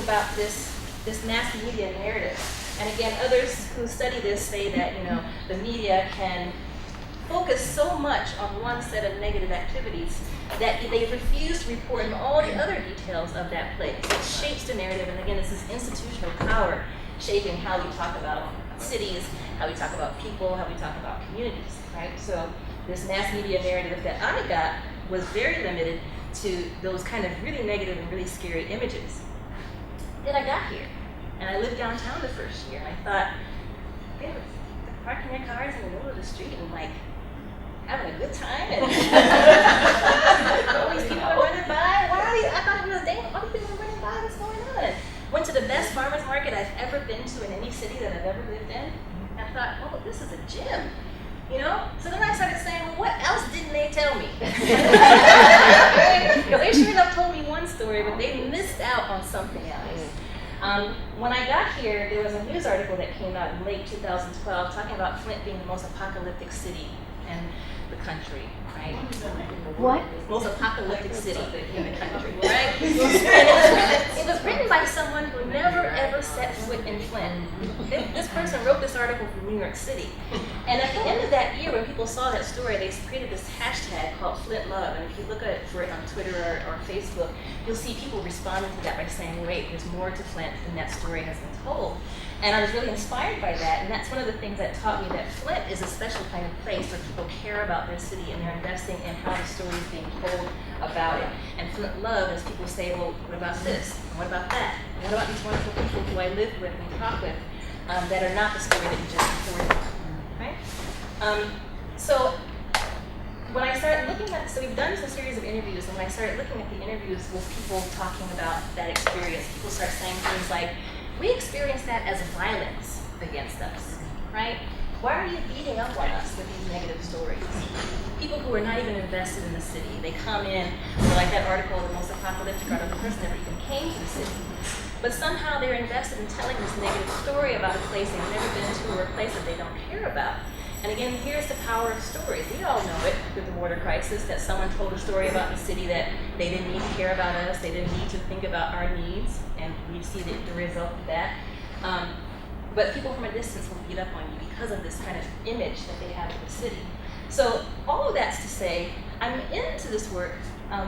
about this mass media narrative. And again, others who study this say that the media can focus so much on one set of negative activities that they refuse to report on all the other details of that place. It shapes the narrative, and again, it's this institutional power shaping how we talk about cities, how we talk about people, how we talk about communities, right? So this mass media narrative that I got was very limited to those kind of really negative and really scary images. Then I got here, and I lived downtown the first year, and I thought, they're parking their cars in the middle of the street and like having a good time, and all these people are running by. I thought it was dang, all these people are running by, what's going on? Went to the best farmer's market I've ever been to in any city that I've ever lived in, and I thought, oh, this is a gym. So then I started saying, well, what else didn't they tell me? Because they sure enough told me one story, but they missed out on something else. When I got here, there was a news article that came out in late 2012 talking about Flint being the most apocalyptic city in the country, right? What? Most apocalyptic city in the country, right? And it was written by someone who never ever set foot in Flint. This person wrote this article from New York City. And at the end of that year, when people saw that story, they created this hashtag called Flint Love. And if you look for it on Twitter or Facebook, you'll see people responding to that by saying, wait, there's more to Flint than that story has been told. And I was really inspired by that, and that's one of the things that taught me that Flint is a special kind of place where people care about their city and they're investing in how the story is being told about it. And Flint Love, as people say, well, what about this? And what about that? And what about these wonderful people who I live with and talk with that are not the story that you just reported, right? So when I started looking at, so we've done a series of interviews, and when I started looking at the interviews with people talking about that experience, people start saying things like, we experience that as violence against us, right? Why are you beating up on us with these negative stories? People who are not even invested in the city, they come in, like that article, the most apocalyptic article, the person never even came to the city. But somehow they're invested in telling this negative story about a place they've never been to or a place that they don't care about. And again, here's the power of stories. We all know it with the border crisis, that someone told a story about the city that they didn't need to care about us, they didn't need to think about our needs, and we see the result of that. But people from a distance will beat up on you because of this kind of image that they have of the city. So all of that's to say, I'm into this work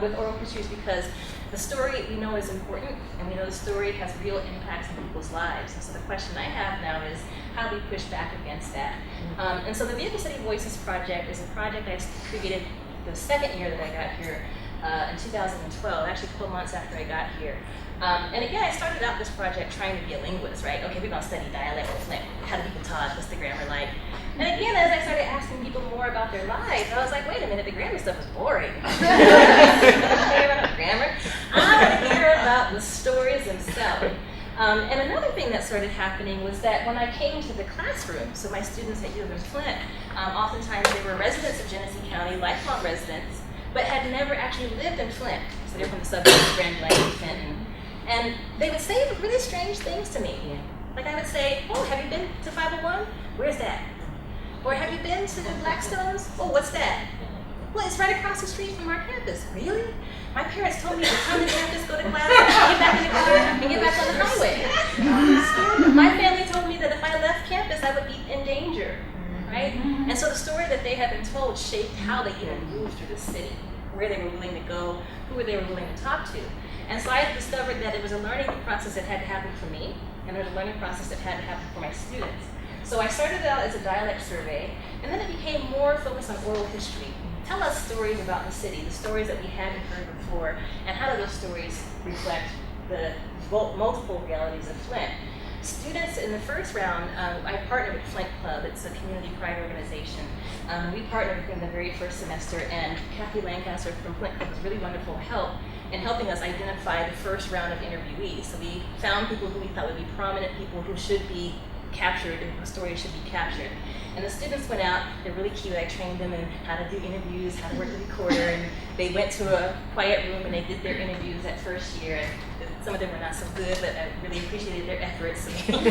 with oral histories because the story we know is important, and we know the story has real impacts on people's lives. And so the question I have now is, how do we push back against that? And so the Vehicle City Voices Project is a project I created the second year that I got here in 2012, actually 12 months after I got here. And again, I started out this project trying to be a linguist, right? Okay, we're gonna study dialect in Flint. How do people talk? What's the grammar like? And again, as I started asking people more about their lives, I was like, wait a minute, the grammar stuff is boring. I don't care about grammar. I want to hear about the stories themselves. And another thing that started happening was that when I came to the classroom, so my students at UM-Flint, oftentimes they were residents of Genesee County, lifelong residents, but had never actually lived in Flint. So they're from the suburbs of Grand Blanc, Fenton. And they would say really strange things to me. Like I would say, oh, have you been to 501? Where's that? Or have you been to the Blackstones? Oh, what's that? Well, it's right across the street from our campus. Really? My parents told me to come to campus, go to class, get back in the car, and get back on the highway. My family told me that if I left campus, I would be in danger, right? And so the story that they had been told shaped how they even moved through the city, where they were willing to go, who they were willing to talk to. And so I discovered that it was a learning process that had to happen for me, and there was a learning process that had to happen for my students. So I started out as a dialect survey, and then it became more focused on oral history. Tell us stories about the city, the stories that we hadn't heard before, and how do those stories reflect the multiple realities of Flint. Students in the first round, I partnered with Flint Club. It's a community pride organization. We partnered with them the very first semester, and Kathy Lancaster from Flint Club was really wonderful help in helping us identify the first round of interviewees. So we found people who we thought would be prominent, people who should be captured, and whose stories should be captured. And the students went out, they're really cute. I trained them in how to do interviews, how to work the recorder, and they went to a quiet room and they did their interviews that first year. And some of them were not so good, but I really appreciated their efforts. And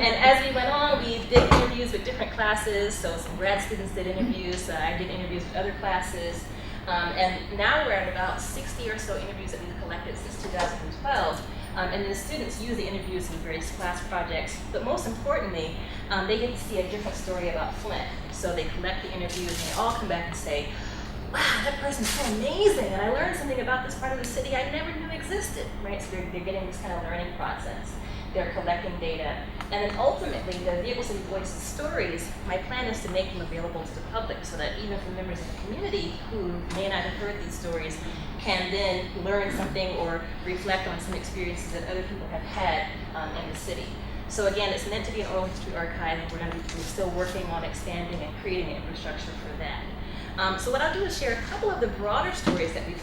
as we went on, we did interviews with different classes. So some grad students did interviews. I did interviews with other classes. And now we're at about 60 or so interviews that we've collected since 2012. And the students use the interviews in various class projects, but most importantly, they get to see a different story about Flint. So they collect the interviews and they all come back and say, wow, that person's so amazing, and I learned something about this part of the city I never knew existed, right? So they're getting this kind of learning process. They're collecting data. And then ultimately, the Vehicle City Voices stories, my plan is to make them available to the public so that even for members of the community who may not have heard these stories can then learn something or reflect on some experiences that other people have had in the city. So again, it's meant to be an oral history archive, and we're still working on expanding and creating the infrastructure for that. So what I'll do is share a couple of the broader stories that we've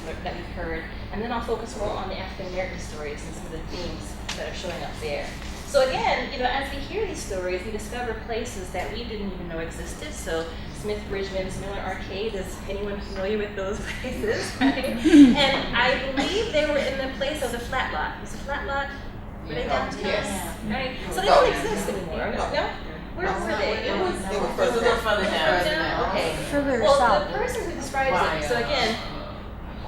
heard, and then I'll focus more on the African American stories and some of the themes that are showing up there. So again, as we hear these stories, we discover places that we didn't even know existed. So Smith Bridgman's Miller Arcade, is anyone familiar with those places, right? And I believe they were in the place of the Flat Lot. Was the Flat Lot? Were they downtown? Yes. Right? So they don't exist anymore. No? Where were they? They were further down. Okay. Further Well, south. the person who describes it, so again,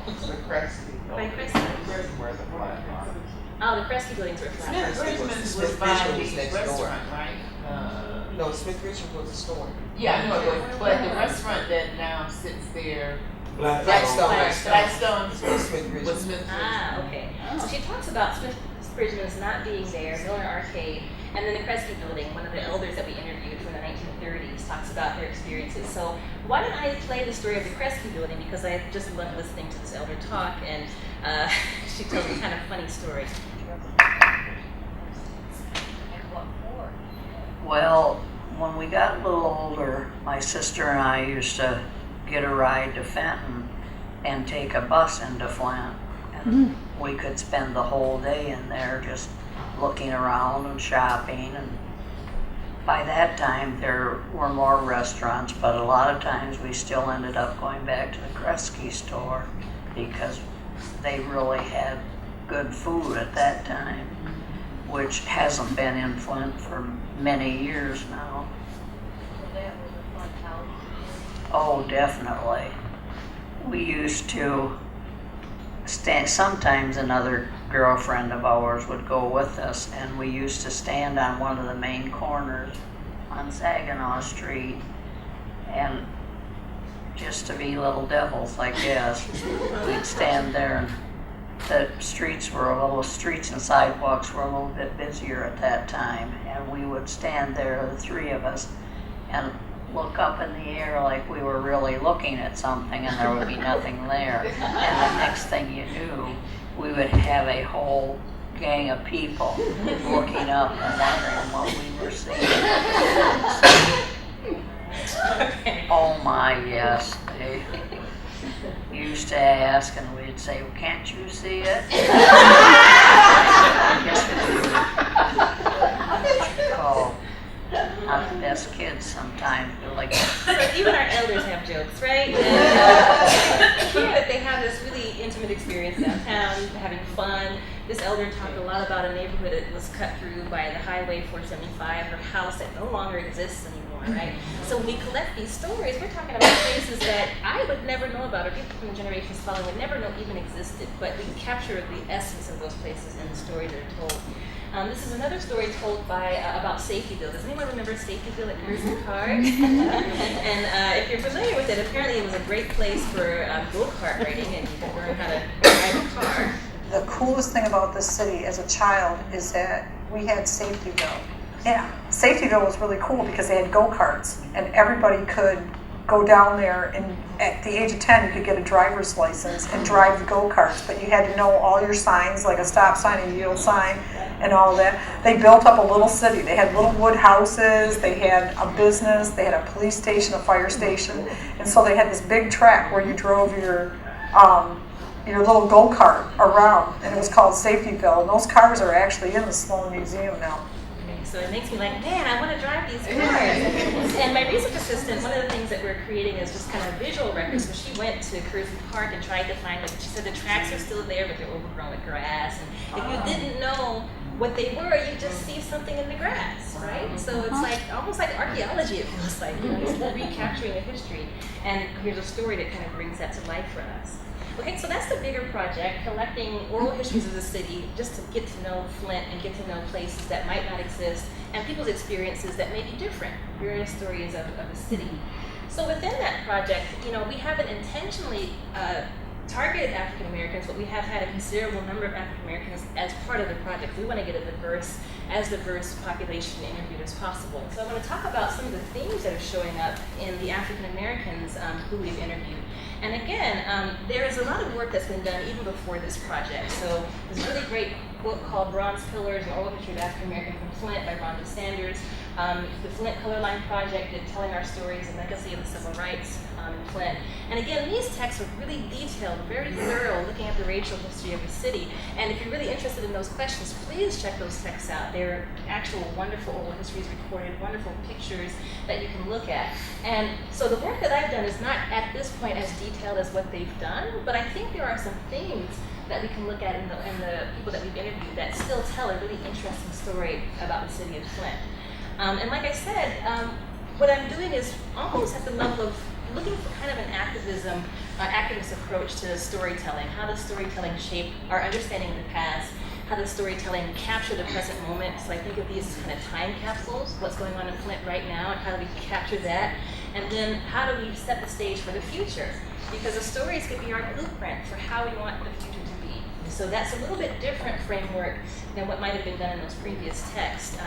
by Cresty. Oh, the Cresty buildings were flat. Smith Bridgman's was by the restaurant, right? No, Smith Bridgman was a store. Yeah, no, but the restaurant that now sits there, Blackstone. Blackstone Smith Bridgman. was Smith Bridgman. Ah, okay. So she talks about Smith Bridgman's not being there, Miller Arcade, and then the Kresge building. One of the elders that we interviewed from the 1930s talks about their experiences. So why don't I play the story of the Kresge building, because I just love listening to this elder talk, and she told me kind of funny story. Well, when we got a little older, my sister and I used to get a ride to Fenton and take a bus into Flint. And we could spend the whole day in there just looking around and shopping. And by that time, there were more restaurants, but a lot of times we still ended up going back to the Kresge store because they really had good food at that time, which hasn't been in Flint for many years now. Oh, definitely. We used to stand, sometimes another girlfriend of ours would go with us, and we used to stand on one of the main corners on Saginaw Street, and just to be little devils, I guess, we'd stand there, and the streets and sidewalks were a little bit busier at that time, and we would stand there, the three of us, and look up in the air like we were really looking at something, and there would be nothing there. And the next thing you knew, we would have a whole gang of people looking up and wondering what we were seeing. Oh my, yes. They used to ask, and we'd say, well, can't you see it? Yes, we do. Oh, not the best kids sometimes, but like. So even our elders have jokes, right? And here that they have this really intimate experience downtown, having fun. This elder talked a lot about a neighborhood that was cut through by the Highway 475, her house that no longer exists anymore, right? So when we collect these stories, we're talking about places that I would never know about, or people from the generations following would never know even existed, but we capture the essence of those places in the stories that are told. This is another story told by about Safetyville. Does anyone remember Safetyville at Cruising Card? And if you're familiar with it, apparently it was a great place for go-kart riding, and you could learn how to ride a car. The coolest thing about this city as a child is that we had Safetyville. Yeah, Safetyville was really cool because they had go-karts, and everybody could go down there, and at the age of 10 you could get a driver's license and drive the go-karts, but you had to know all your signs, like a stop sign, a yield sign, and all of that. They built up a little city. They had little wood houses, they had a business, they had a police station, a fire station, and so they had this big track where you drove your little go-kart around, and it was called Safetyville, and those cars are actually in the Sloan Museum now. So it makes me like, man, I want to drive these cars. And my research assistant, one of the things that we're creating is just kind of visual records. So she went to Curzon Park and tried to find, like, she said the tracks are still there, but they're overgrown with grass. And if you didn't know what they were, you just see something in the grass, right? So it's like almost like archaeology, it feels like, you know, it's recapturing the history. And here's a story that kind of brings that to life for us. Okay, so that's the bigger project, collecting oral histories of the city just to get to know Flint and get to know places that might not exist and people's experiences that may be different, various stories of the city. So within that project, you know, we haven't intentionally targeted African Americans, but we have had a considerable number of African Americans as part of the project. We want to get as diverse population interviewed as possible. So I want to talk about some of the themes that are showing up in the African Americans who we've interviewed. And again, there is a lot of work that's been done even before this project. So there's a really great book called Bronze Pillars, An Oral History of African American from Flint by Rhonda Sanders. The Flint Colorline Project did Telling Our Stories, The Legacy of the Civil Rights in Flint. And again, these texts are really detailed, very thorough, looking at the racial history of the city. And if you're really interested in those questions, please check those texts out. They're actual wonderful oral histories recorded, wonderful pictures that you can look at. And so the work that I've done is not at this point as detailed as what they've done, but I think there are some themes that we can look at in the people that we've interviewed that still tell a really interesting story about the city of Flint. And like I said, what I'm doing is almost at the level of looking for kind of an activist approach to storytelling. How does storytelling shape our understanding of the past? How does storytelling capture the present moment? So I think of these kind of time capsules, what's going on in Flint right now, and how do we capture that? And then how do we set the stage for the future? Because the stories could be our blueprint for how we want the future to be. So that's a little bit different framework than what might have been done in those previous texts.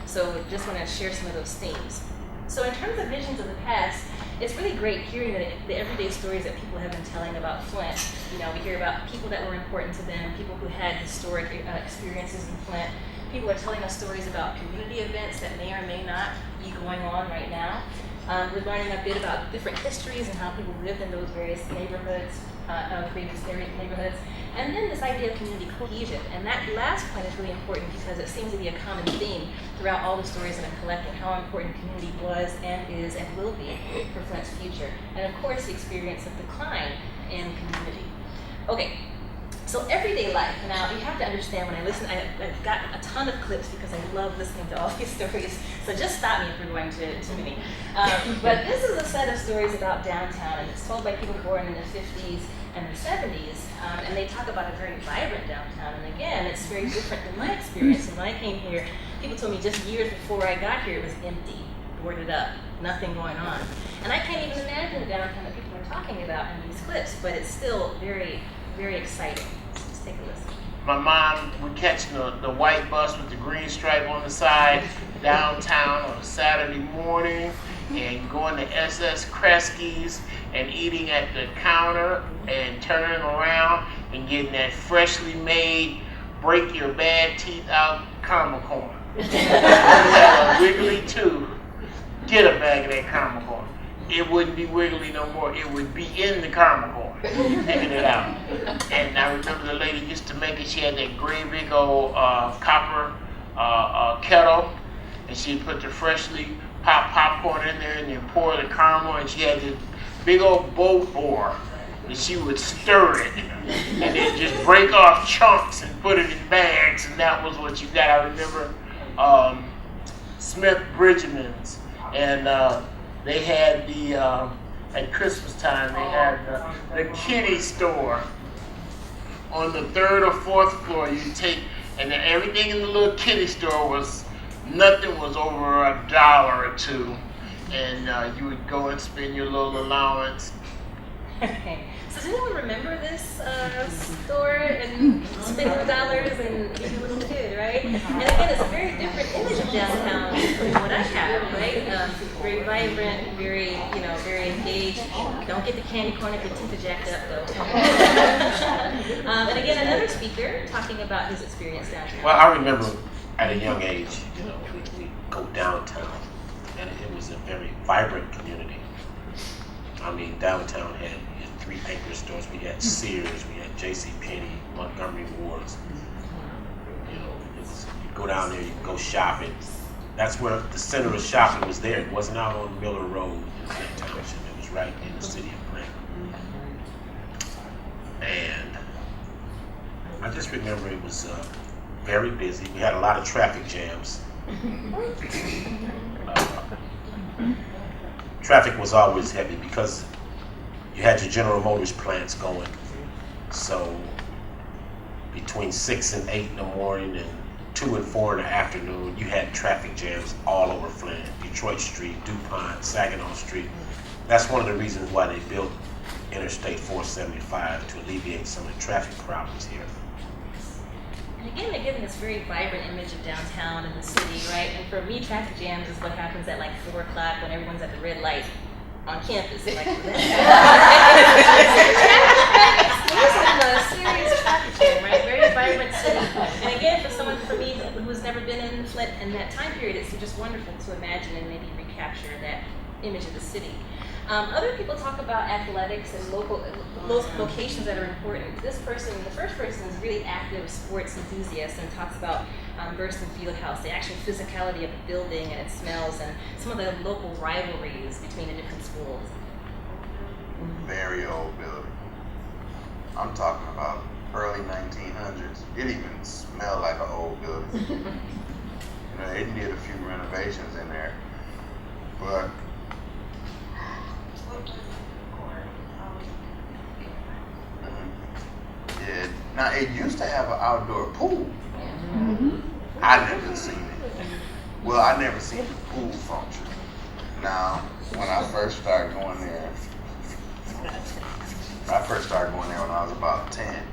So just want to share some of those themes. So in terms of visions of the past, it's really great hearing the everyday stories that people have been telling about Flint. You know, we hear about people that were important to them, people who had historic experiences in Flint. People are telling us stories about community events that may or may not be going on right now. We're learning a bit about different histories and how people lived in those various neighborhoods, neighborhoods. And then this idea of community cohesion. And that last point is really important because it seems to be a common theme throughout all the stories that I'm collecting, how important community was and is and will be for Flint's future. And of course, the experience of decline in community. Okay, so everyday life. Now, you have to understand when I listen, I've got a ton of clips because I love listening to all these stories. So just stop me if we're going to too many. But this is a set of stories about downtown, and it's told by people born in the 50s and the 70s. And they talk about a very vibrant downtown. And again, it's very different than my experience. And when I came here, people told me just years before I got here, it was empty, boarded up, nothing going on. And I can't even imagine the downtown that people are talking about in these clips, but it's still very, very exciting. So just take a listen. My mom would catch the white bus with the green stripe on the side downtown on a Saturday morning and going to SS Kresge's and eating at the counter and turning around and getting that freshly made break your bad teeth out caramel corn. You have a wiggly tooth, get a bag of that caramel corn. It wouldn't be wiggly no more. It would be in the caramel corn, picking it out. And I remember the lady used to make it. She had that great big old copper kettle, and she'd put the freshly popped popcorn in there and then pour the caramel, and she had this big old boat oar, and she would stir it and then just break off chunks and put it in bags, and that was what you got. I remember Smith Bridgman's, and they had at Christmas time, they had the kitty store on the 3rd or 4th floor. You take, and then everything in the little kitty store nothing was over $1 or $2. And you would go and spend your little allowance. Okay. So does anyone remember this store and spending the dollars and being a little kid, right? And again, it's a very different image of downtown than what I have, right? Very vibrant, very, very engaged. Don't get the candy corn if your teeth are jacked up, though. And again, another speaker talking about his experience downtown. Well, I remember at a young age, we go downtown, and it was a very vibrant community. I mean, downtown had 3 anchor stores. We had Sears, we had JCPenney, Montgomery Ward's. You'd go down there, you'd go shopping. That's where the center of shopping was there. It wasn't out on Miller Road in Flint Township. It was right in the city of Flint. And I just remember it was very busy. We had a lot of traffic jams. Traffic was always heavy because you had your General Motors plants going. So between 6 and 8 in the morning and 2 and 4 in the afternoon, you had traffic jams all over Flint. Detroit Street, DuPont, Saginaw Street. That's one of the reasons why they built Interstate 475 to alleviate some of the traffic problems here. And again, they're giving this very vibrant image of downtown and the city, right? And for me, traffic jams is what happens at like 4 o'clock when everyone's at the red light on campus. Like a serious traffic jam, right? Very vibrant city. And again, for someone, for me, who's never been in Flint in that time period, it's just wonderful to imagine and maybe recapture that image of the city. Other people talk about athletics and those locations that are important. This person, the first person, is really active sports enthusiast and talks about Burston Fieldhouse, the actual physicality of the building and its smells, and some of the local rivalries between the different schools. Very old building. I'm talking about early 1900s. It even smelled like an old building. You know, they did a few renovations in there, but yeah. Now it used to have an outdoor pool. I never seen it. Well, I never seen the pool function. Now, when I first started going there, when I was about 10,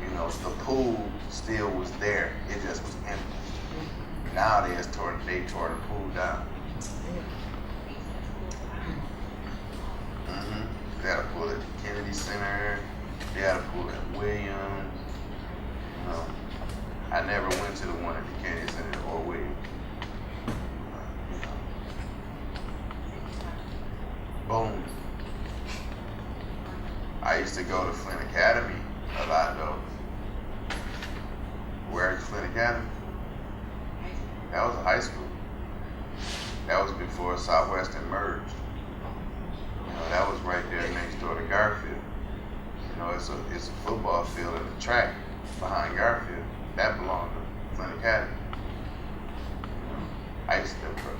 you know, the pool still was there. It just was empty. Now they tore the pool down. They had a pool at the Kennedy Center. They had a pool at Williams. You know, I never went to the one at the Kennedy Center or Williams. Boom. I used to go to Flint Academy a lot though. Where's Flint Academy? That was a high school. That was before Southwestern merged. You know, that was right there next door to Garfield. You know, it's a football field and a track behind Garfield. That belonged to Flint Academy. You know, I used to go for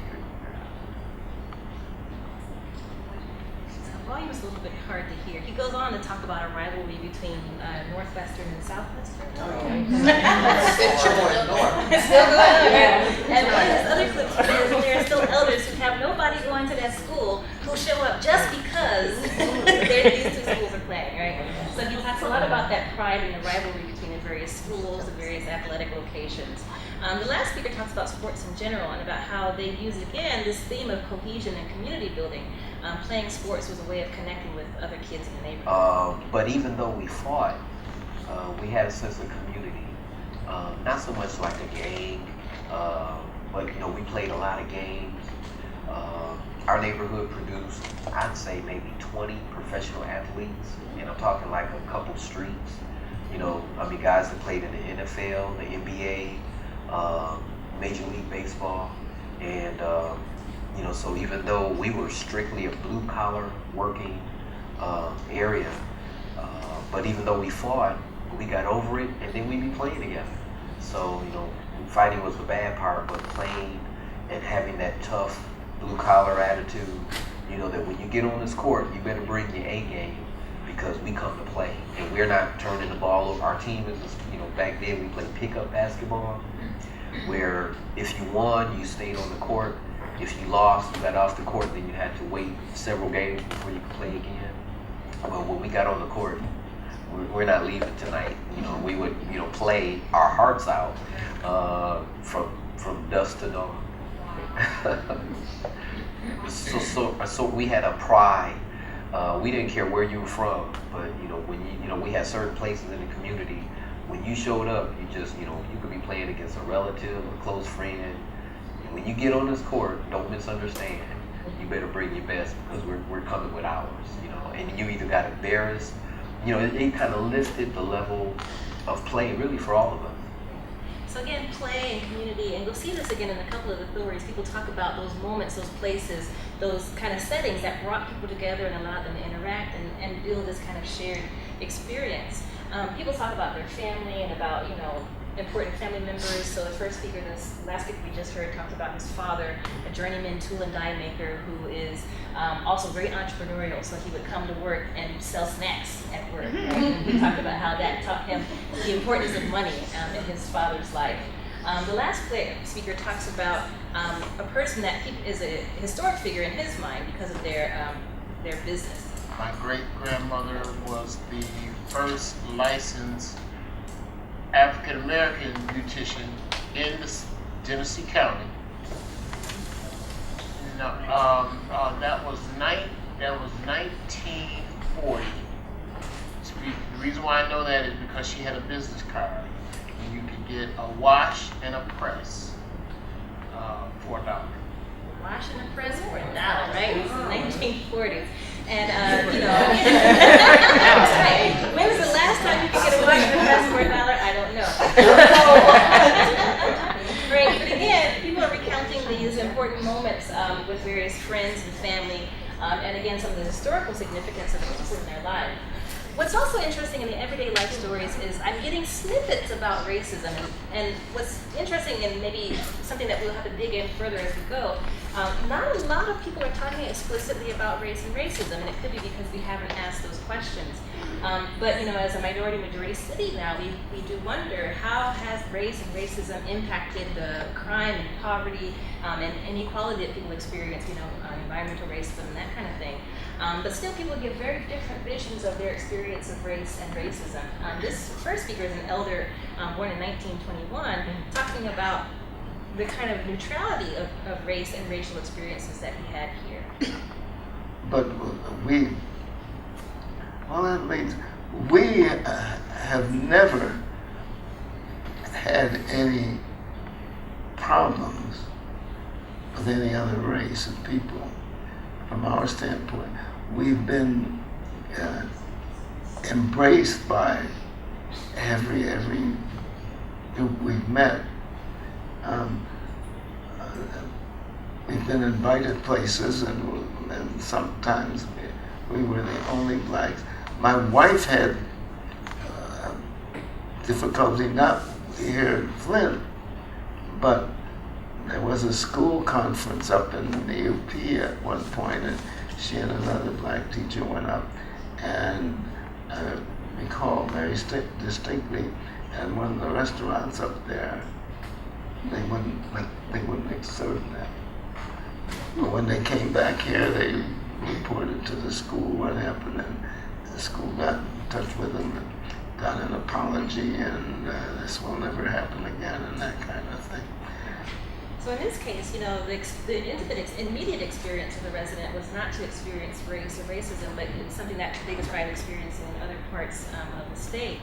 The volume is a little bit hard to hear. He goes on to talk about a rivalry between Northwestern and Southwestern. It's going north. It's still going on, right? And one of his other clips is there are still elders who have nobody going to that school who show up just because these two schools are playing, right? So he talks a lot about that pride and the rivalry between the various schools, the various athletic locations. The last speaker talks about sports in general and about how they use, again, this theme of cohesion and community building. Playing sports was a way of connecting with other kids in the neighborhood. But even though we fought, we had a sense of community. Not so much like a gang, but you know, we played a lot of games. Our neighborhood produced, I'd say, maybe 20 professional athletes, and I'm talking like a couple streets. You know, I mean, guys that played in the NFL, the NBA, Major League Baseball, and you know, so even though we were strictly a blue-collar working area, but even though we fought, we got over it, and then we'd be playing together. So, you know, fighting was the bad part, but playing and having that tough blue-collar attitude, you know, that when you get on this court, you better bring your A game because we come to play, and we're not turning the ball over. Our team is, you know, back then we played pickup basketball, where if you won, you stayed on the court. If you lost, you got off the court, then you had to wait several games before you could play again. But when we got on the court, we're not leaving tonight. You know, we would, you know, play our hearts out from dusk to dawn. So we had a pride. We didn't care where you were from, but you know, when you know, we had certain places in the community. When you showed up, you just, you know, you could be playing against a relative, a close friend. When you get on this court, don't misunderstand. You better bring your best because we're coming with ours, you know. And you either got embarrassed, you know. It kind of lifted the level of play really for all of us. So again, play and community, and you'll see this again in a couple of the stories. People talk about those moments, those places, those kind of settings that brought people together and allowed them to interact and build this kind of shared experience. People talk about their family and about, you know, important family members. So the first speaker, this last speaker we just heard, talked about his father, a journeyman tool and die maker who is also very entrepreneurial. So he would come to work and sell snacks at work. Right? And we talked about how that taught him the importance of money in his father's life. The last speaker talks about a person that is a historic figure in his mind because of their business. My great-grandmother was the first licensed African-American beautician in Genesee County. That was 1940. The reason why I know that is because she had a business card. And you could get a wash and a press for $1. Wash and a press for $1, right? It was the 1940s. And, that's right. When was the last time you could get a wash and a press for $1? I don't know. Right, but again, people are recounting these important moments with various friends and family, and again, some of the historical significance of the people in their lives. What's also interesting in the everyday life stories is I'm getting snippets about racism, and what's interesting and maybe something that we'll have to dig in further as we go, not a lot of people are talking explicitly about race and racism, and it could be because we haven't asked those questions. But as a majority city now, we do wonder, how has race and racism impacted the crime and poverty and inequality that people experience, environmental racism and that kind of thing. But still, people give very different visions of their experience of race and racism. This first speaker is an elder born in 1921, talking about the kind of neutrality of race and racial experiences that he had here. But we have never had any problems with any other race of people. From our standpoint, we've been embraced by every group we've met. We've been invited places, and sometimes we were the only blacks. My wife had difficulty not here in Flint, but there was a school conference up in the UP at one point, and she and another black teacher went up, and I recall very distinctly, and one of the restaurants up there, they wouldn't serve them. But when they came back here, they reported to the school what happened, and the school got in touch with them and got an apology, and this will never happen again, and that kind of thing. So in this case, the immediate experience of the resident was not to experience race or racism, but it's something that they describe experiencing in other parts of the state.